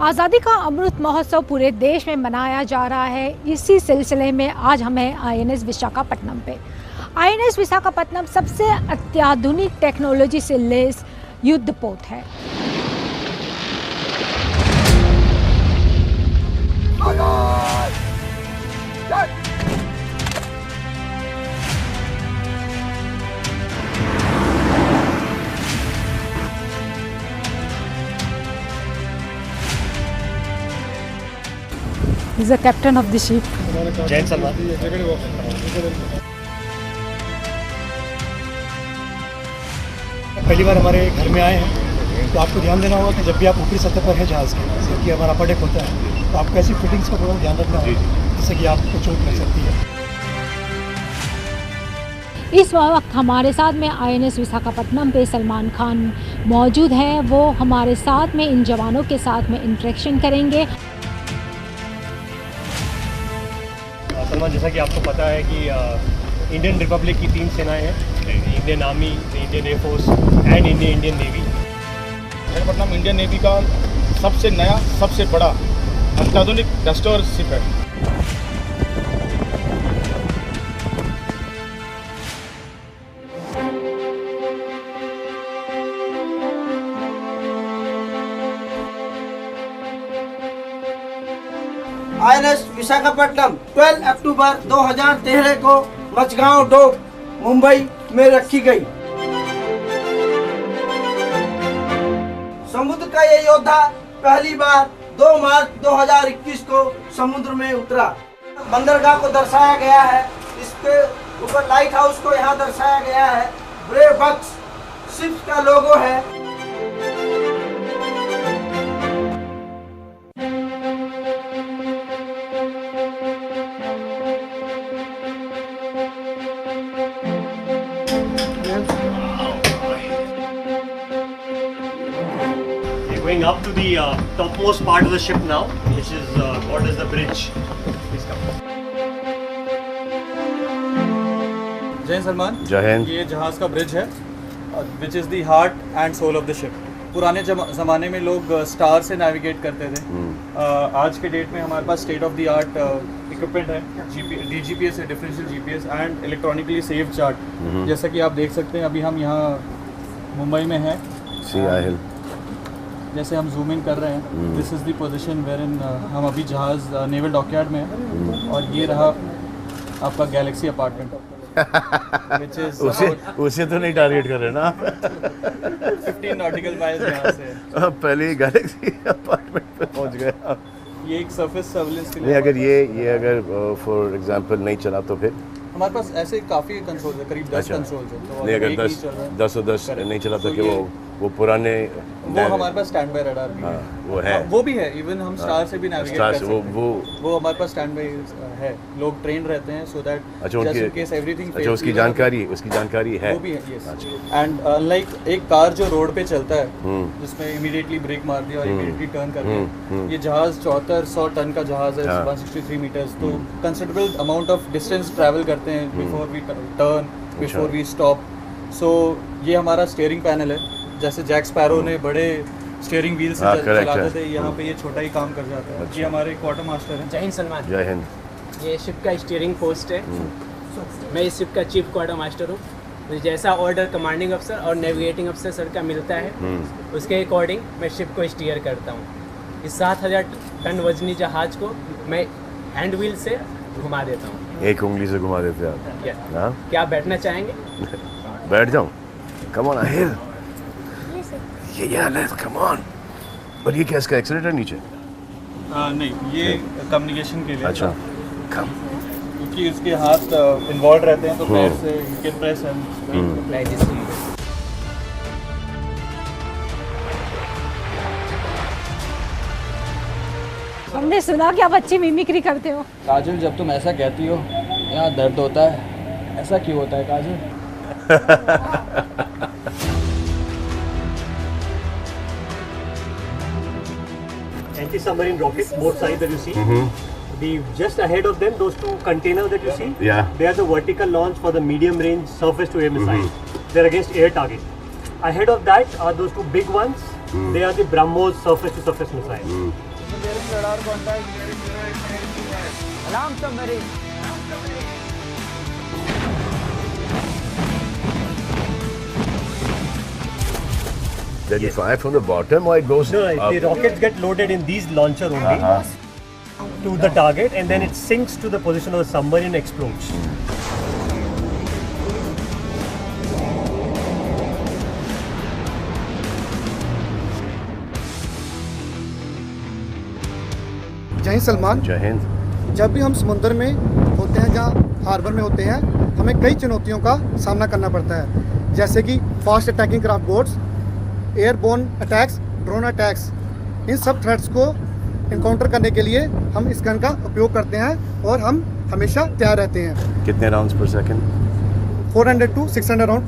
आज़ादी का अमृत महोत्सव पूरे देश में मनाया जा रहा है। इसी सिलसिले में आज हमें INS विशाखापट्टनम पे INS विशाखापट्टनम सबसे अत्याधुनिक टेक्नोलॉजी से लैस युद्धपोत है। He's the captain of the ship. Jain Salman. पहली बार हमारे घर में आए हैं तो आपको ध्यान देना होगा कि जब भी आप ऊपरी सतह पर हैं जहाज़ के, जैसे कि हमारा अपर डेक होता है, तो आपको ऐसी फिटिंग्स का थोड़ा ध्यान रखना होगा जिससे कि आपको चोट लग सकती है। इस वक्त हमारे साथ में INS विशाखापट्टनम पे सलमान खान मौजूद हैं। वो हमारे साथ में इन जवानों के साथ में इंटरेक्शन करेंगे। सलमान, जैसा कि आपको पता है कि इंडियन रिपब्लिक की 3 सेनाएं हैं, Indian army, Indian air force and Indian navy. Visakhapatnam Indian navy का सबसे नया, सबसे बड़ा अत्याधुनिक डस्टर शिप है। INS विशाखापट्टनम 12 अक्टूबर 2013 को मचगांव डोक मुंबई में रखी गई। समुद्र का ये योद्धा पहली बार 2 मार्च 2021 को समुद्र में उतरा। बंदरगाह को दर्शाया गया है, इसके ऊपर लाइट हाउस को यहाँ दर्शाया गया है। ब्रेव बक्स शिप का लोगो है। Going up to the topmost part of the ship now, which is called as the bridge. Please come. Jain Salman. जय हिंद। ये जहाज़ का ब्रिज है, which is the heart and soul of the ship. पुराने ज़माने में लोग स्टार से नेविगेट करते थे। आज के डेट में हमारे पास state of the art equipment है, DGPS है, differential GPS and electronically save chart. जैसा कि आप देख सकते हैं, अभी हम यहाँ मुंबई में हैं। जैसे हम जूम इन कर रहे हैं, this is the position wherein हम अभी जहाज़ नेवल डॉकयार्ड में हैं। और ये रहा आपका गैलेक्सी अपार्टमेंट, which is उसे तो नहीं टारगेट कर रहे ना 15 नॉटिकल माइल्स यहाँ से। पहले गैलेक्सी अपार्टमेंट पे पहुंच गए आप। ये एक सरफेस सर्विलेंस के नहीं, लिए अगर ये अगर फॉर एग्जांपल नहीं चला तो फिर हमारे पास ऐसे काफ़ी कंसोल्स है, करीब 10 कंसोल्स है। तो नहीं, अगर एक 10 चल रहा है। 10 नहीं चला तो तो कि वो पुराने वो हमारे पास स्टैंड बाय रडार भी है। वो है, वो भी है। इवन हम स्टार से भी नेविगेट कर सकते हैं। वो हमारे पास स्टैंड बाय है। लोग ट्रेन रहते हैं so that just in case everything. अच्छा, उसकी जानकारी है। वो भी है, यस। एंड अनलाइक एक कार जो रोड पे चलता है जिसमें इमीडिएटली ब्रेक मार दिया और इमीडिएटली टर्न कर दिया, ये जहाज 7400 टन का जहाज है, 163 मीटर्स। तो considerable amount of distance travel करते हैं before we turn, before we stop. So ये हमारा स्टीयरिंग पैनल है। जैसे जैक स्पैरो ने बड़े स्टीयरिंग व्हील से चलाते थे, यहाँ पे ये छोटा ही काम कर जाता है। ये हमारे क्वार्टर मास्टर हैं। जय हिंद सलमान। जय हिंद। ये शिप का स्टीयरिंग पोस्ट है। मैं इस शिप का चीफ क्वार्टर मास्टर हूँ। मुझे जैसा ऑर्डर कमांडिंग अफसर और नेविगेटिंग अफसर सर का मिलता है, उसके अकॉर्डिंग मैं शिप को स्टीयर करता हूँ। इस 7000 टन वजनी जहाज को मैं हैंड व्हील से घुमा देता हूँ। एक उंगली से घुमा देते आप। हाँ? क्या आप बैठना चाहेंगे? बैठ जाऊं? कम ऑन अहिल। ये कम ऑन। और ये क्या, इसका एक्सीलेटर नीचे? नहीं, ये कम्युनिकेशन के लिए। अच्छा, कम। क्योंकि उसके हाथ इन्वॉल्व रहते हैं तो पैर से you can press and apply this. हमने सुना कि आप अच्छी मिमिक्री करते हो। काजल, जब तुम ऐसा कहती हो यहाँ दर्द होता है, ऐसा क्यों होता है काजल? Anti-submarine rockets, both sides that you see. The just ahead of them, those 2 containers that you see, they are the vertical launch for the medium-range surface-to-air missile. They're against air target. Ahead of that are those 2 big ones. They are the BrahMos surface-to-surface missile. radar contact. Alarm submarine. Then you fire from the bottom or it goes No, up? the rockets get loaded in these launcher only to the target, and then it sinks to the position of the submarine and explodes. जय हिंद सलमान। जय हिंद। जब भी हम समुद्र में होते हैं, जहाँ हार्बर में होते हैं, हमें कई चुनौतियों का सामना करना पड़ता है, जैसे कि fast attacking craft boats, airborne attacks, drone attacks. इन सब थ्रेट्स को इनकाउंटर करने के लिए हम इस गन का उपयोग करते हैं और हम हमेशा तैयार रहते हैं। कितने राउंड्स पर सेकंड? 400 to 600 राउंड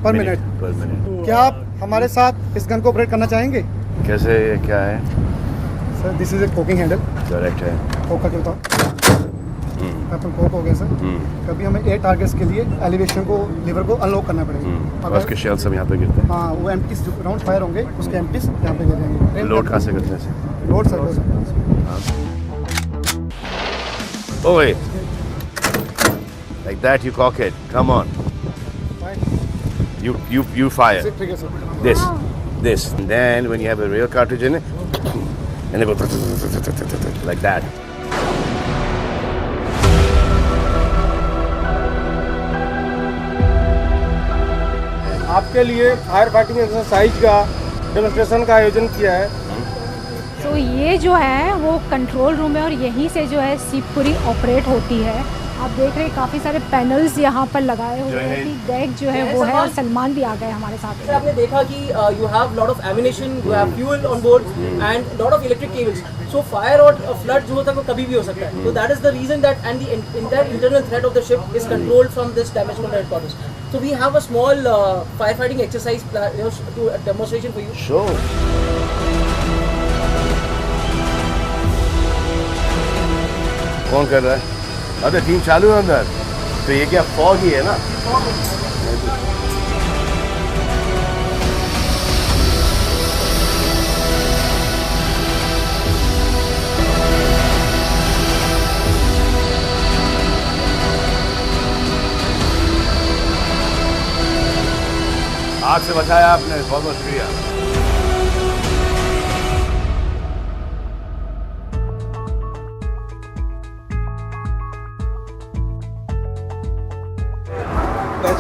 पर मिनट। पर मिनट। क्या आप हमारे साथ इस गन को ऑपरेट करना चाहेंगे? कैसे, क्या है? Sir this is a coking handle. Correct है। कोक का चलता अपन कोक हो गया सर। कभी हमें एयर टारगेट्स के लिए एलिवेशन को, लीवर को अनलॉक करना पड़ेगा। और उसके शेल सब यहाँ पे गिरते हैं। हाँ, वो एम्प्टी राउंड फायर होंगे, उसके एम्प्टीज यहाँ पे गिरेंगे। लोड कहाँ से करते हैं? Load sir. Oh wait, like that you cock it. Come on. You fire. ठीक है sir. This, and then when you have a real cartridge in it, and they go like that. आपके लिए fire fighting exercise का demonstration का आयोजन किया है। तो ये जो है वो कंट्रोल रूम है और यहीं से जो है शिप पूरी ऑपरेट होती है। आप देख रहे हैं काफ़ी सारे पैनल्स यहाँ पर लगाए हुए हैं कि डेक जो है वो है, और सलमान भी आ गए हमारे साथ। आपने देखा कि you have lot of ammunition, you have fuel on board and lot of electric cables. So fire और फ्लड जो होता है वो कभी भी हो सकता है। तो that is the reason that and the internal threat of the ship is controlled from this damage control headquarters. So we have a small firefighting exercise to demonstration for you. Sure. कौन कर रहा है? अरे team चालू है अंदर। तो ये क्या फॉग ही है ना? आग से बचाया आपने, बहुत बहुत शुक्रिया।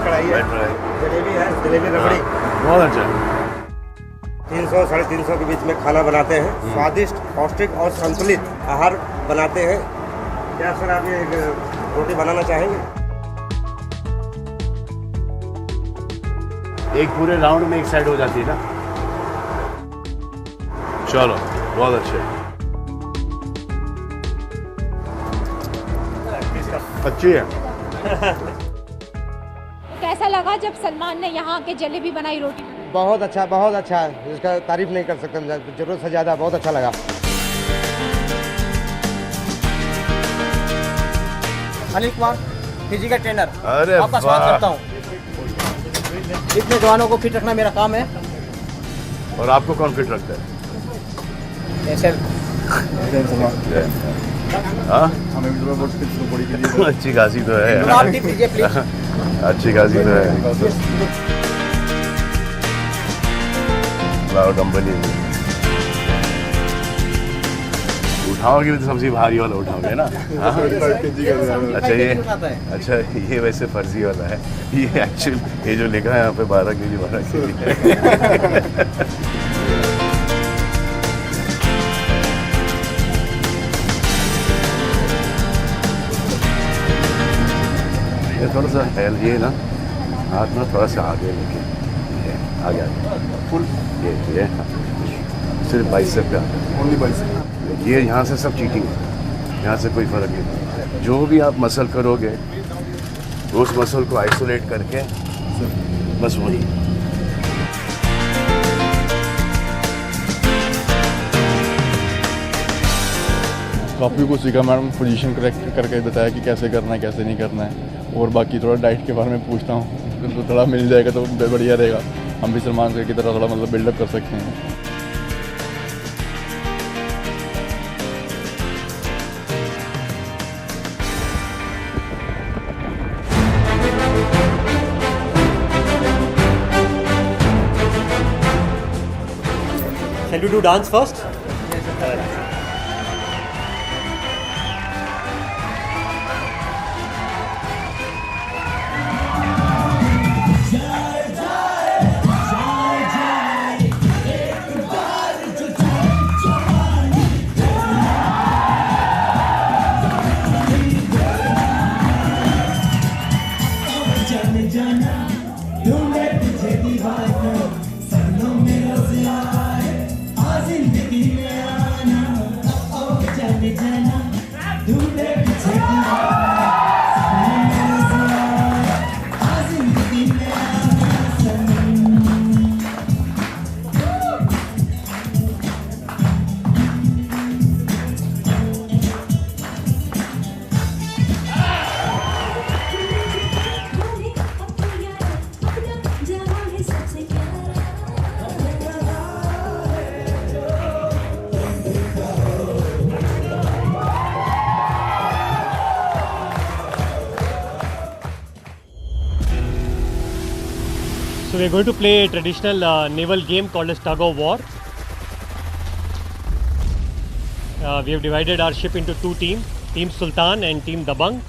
कढ़ाई है, जलेबी है, जलेबी रबड़ी। बहुत अच्छा। 300-350 के बीच में खाना बनाते हैं। स्वादिष्ट, पौष्टिक और संतुलित आहार बनाते हैं। क्या सर आप ये रोटी बनाना चाहेंगे? एक पूरे राउंड में एक साइड हो जाती है ना। चलो, बहुत अच्छे। अच्छी है। कैसा लगा जब सलमान ने यहाँ के जलेबी बनाई रोटी? बहुत अच्छा, बहुत अच्छा। इसका तारीफ नहीं कर सकते, जरूरत से ज़्यादा। बहुत अच्छा लगा। अनिल कुमार, फिजी का ट्रेनर। अरे आपका स्वागत करता हूँ। इतने जवानों को फिट रखना मेरा काम है। और आपको कौन फिट रखता है? सर हाँ? अच्छी खासी तो है। आप टिप दीजिए प्लीज। अच्छी खासी तो है। कंपनी उठाओगे भी तो सबसे भारी वाला उठाओगे ना। अच्छा ये वैसे फर्जी वाला है। ये एक्चुअल ये जो लिखा है यहाँ पे 12 केजी 12 केजी ये थोड़ा सा हेल ये ना हाथ ना थोड़ा सा आगे लेके आगे फुल ये सिर्फ बाइसेप पे आता है। Only bicep. ये यहाँ से सब चीटिंग है, यहाँ से कोई फ़र्क नहीं। जो भी आप मसल करोगे उस मसल को आइसोलेट करके बस वही। काफ़ी कुछ सीखा मैडम। पोजीशन करेक्ट करके बताया कि कैसे करना है कैसे नहीं करना है। और बाकी थोड़ा डाइट के बारे में पूछता हूँ तो थोड़ा मिल जाएगा तो बढ़िया रहेगा। हम भी सलमान की तरह थोड़ा मतलब बिल्डअप कर सकते हैं। Shall we do dance first? So we are going to play a traditional naval game called as Tug of War. We have divided our ship into two teams, Team Sultan and Team Dabang.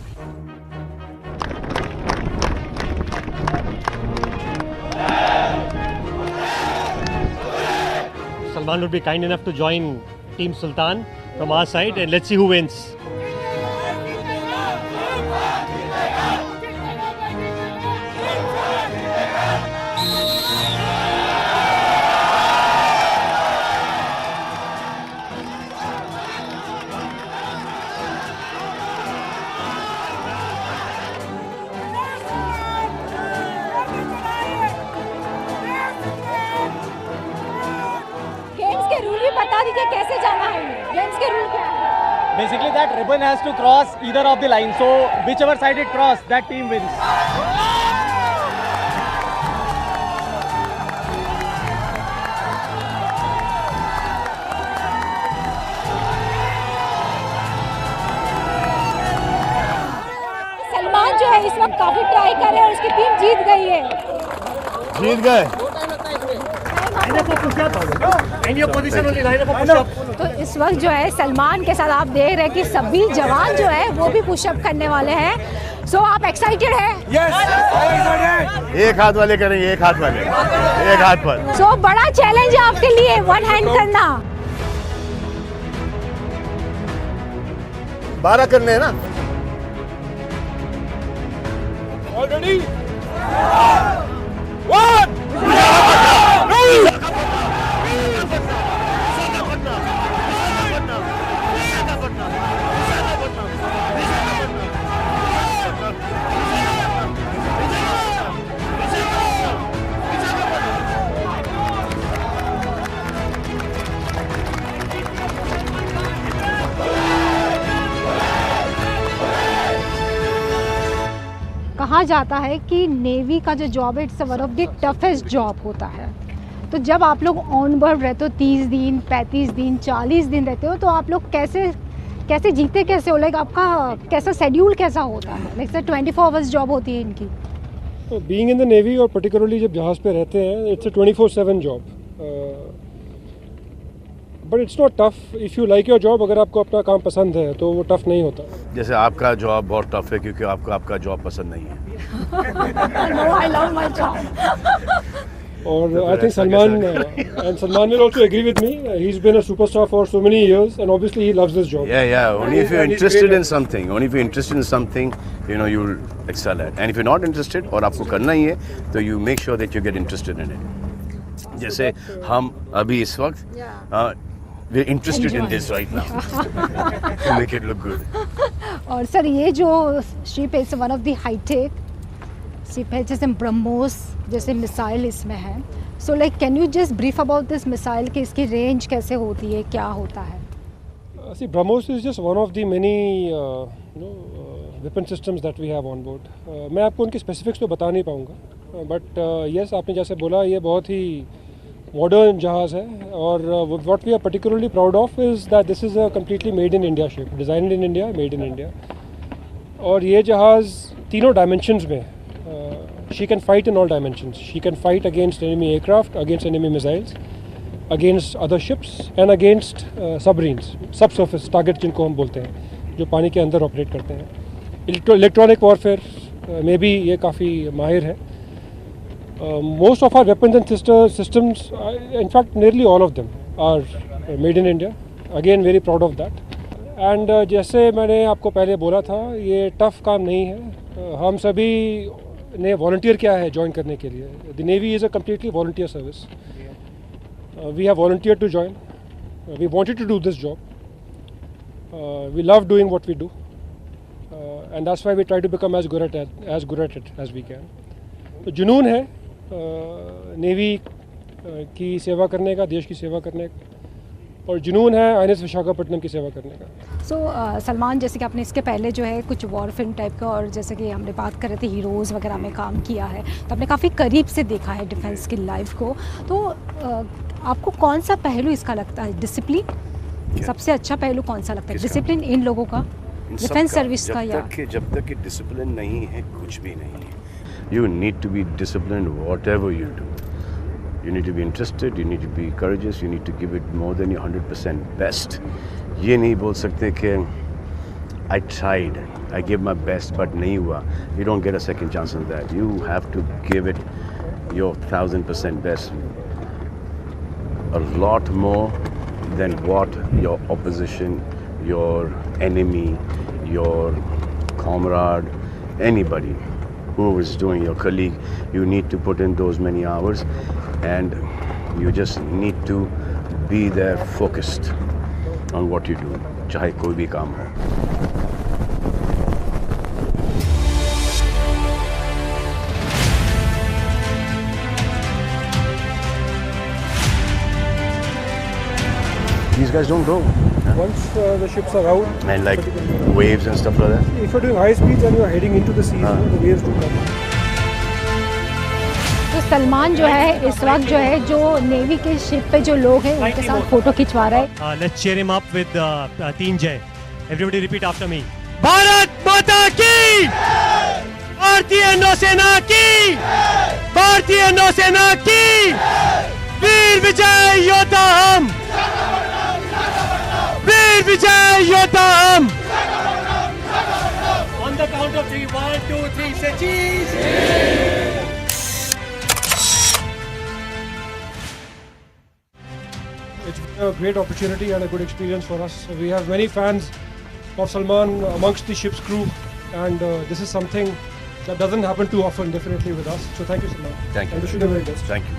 Salman would be kind enough to join Team Sultan from our side, and let's see who wins. कैसे जाना है? Games के rule क्या है? Basically that ribbon has to cross either of the lines, so whichever side it cross, that team wins. Salman जो है इस वक्त काफी ट्राई कर रहे हैं और उसकी टीम जीत गई है। जीत गए। तो इस वक्त जो है सलमान के साथ आप देख रहे हैं कि सभी जवान जो है वो भी पुशअप करने वाले हैं। सो आप एक्साइटेड हैं? एक हाथ वाले करेंगे, एक हाथ वाले, एक हाथ पर। सो बड़ा चैलेंज है आपके लिए वन हैंड करना। 12 करने हैं ना? ऑलरेडी कहा जाता है कि नेवी का जो जॉब है it's one of the toughest job होता है। तो जब आप लोग ऑन बोर्ड रहते हो 30 दिन 35 दिन 40 दिन रहते हो तो आप लोग कैसे जीते कैसे हो? लाइक आपका कैसा शेड्यूल कैसा होता है? लाइक सर 24 आवर्स जॉब होती है इनकी। तो बीइंग इन द नेवी और पर्टिकुलरली जब जहाज़ पे रहते हैं it's a 24/7 job, but it's not tough if you like your job. अगर आपको अपना काम पसंद है तो वो टफ नहीं होता। जैसे आपका जॉब बहुत टफ है क्योंकि आपको आपका जॉब पसंद नहीं है। No, I love my job. और I think Salman and Salman will also agree with me. He's been a superstar for so many years and obviously he loves this job. Yeah. Only if you're interested in something, you know, you'll excel at. And if you're not interested और आपको करना ही है तो you make sure that you get interested in it. जैसे हम अभी इस वक्त we're interested in this right now to make it look good. और सर ये जो शिप है one of the hitech ship है, जैसे ब्रह्मोस जैसे मिसाइल इसमें है। So like can you just brief about this missile कि इसकी रेंज कैसे होती है, क्या होता है? See, BrahMos is just one of the many weapon systems that we have on board. मैं आपको उनके स्पेसिफिक्स तो बता नहीं पाऊँगा, बट यस आपने जैसे बोला ये बहुत ही मॉडर्न जहाज़ है और what we are particularly proud of is that this is a completely made in India ship, designed in India, made in India. और ये जहाज़ तीनों डायमेंशंस में she can fight in all dimensions. She can fight against enemy aircraft, against enemy missiles, against other ships and against submarines, sub surface target जिनको हम बोलते हैं, जो पानी के अंदर ऑपरेट करते हैं। इलेक्ट्रॉनिक वॉरफेयर में भी ये काफ़ी माहिर है। Most of our weapons and systems, in fact nearly all of them are made in India. Again very proud of that. And जैसे मैंने आपको पहले बोला था, ये टफ काम नहीं है। हम सभी ने वॉलंटियर किया है ज्वाइन करने के लिए। The Navy is a completely volunteer service. We have volunteered to join. We wanted to do this job. We love doing what we do. And that's why we try to become as good at it as we can. तो जुनून है navy की सेवा करने का, देश की सेवा करने का, और जुनून है INS विशाखापट्टनम की सेवा करने का। सो सलमान, जैसे कि आपने इसके पहले जो है कुछ वॉर फिल्म टाइप का, और जैसे कि हमने बात कर रहे थे हीरोज़ वगैरह में काम किया है, तो आपने काफ़ी करीब से देखा है डिफेंस की लाइफ को। तो आपको कौन सा पहलू इसका लगता है, डिसिप्लिन सबसे अच्छा पहलू कौन सा लगता है? डिसिप्लिन इन लोगों का, डिफेंस सर्विस का, या जब तक कि डिसिप्लिन नहीं है कुछ भी नहीं है। You need to be disciplined whatever you do. You need to be interested, you need to be courageous, you need to give it more than your 100% best. ये नहीं बोल सकते कि I tried, I gave my best but नहीं हुआ. You don't get a second chance on that. You have to give it your 1000% best. A lot more than what your opposition, your enemy, your comrade, anybody who is doing, your colleague, you need to put in those many hours, and you just need to be there focused on what you do, चाहे कोई भी काम हो। These guys don't go. Once the ships are out and like waves and stuff like that. If you're doing high speeds and you're heading into the sea, the waves do come. तो सलमान जो है इस वक्त जो है, जो navy के ship पे जो लोग हैं उनके साथ फोटो खिंचवा रहा है। Let's cheer him up with 3 जय. Everybody repeat after me. Bharat माता की, भारतीय नौसेना की, भारतीय नौसेना की, वीर विजय योद्धा हम, वीर विजय योद्धा हम। On the count of 3, 1, 2, 3, say cheese. It's been a great opportunity and a good experience for us. We have many fans of Salman amongst the ship's crew, and this is something that doesn't happen too often, definitely with us. So thank you, Salman. Thank you. And wish you the very best. Thank you.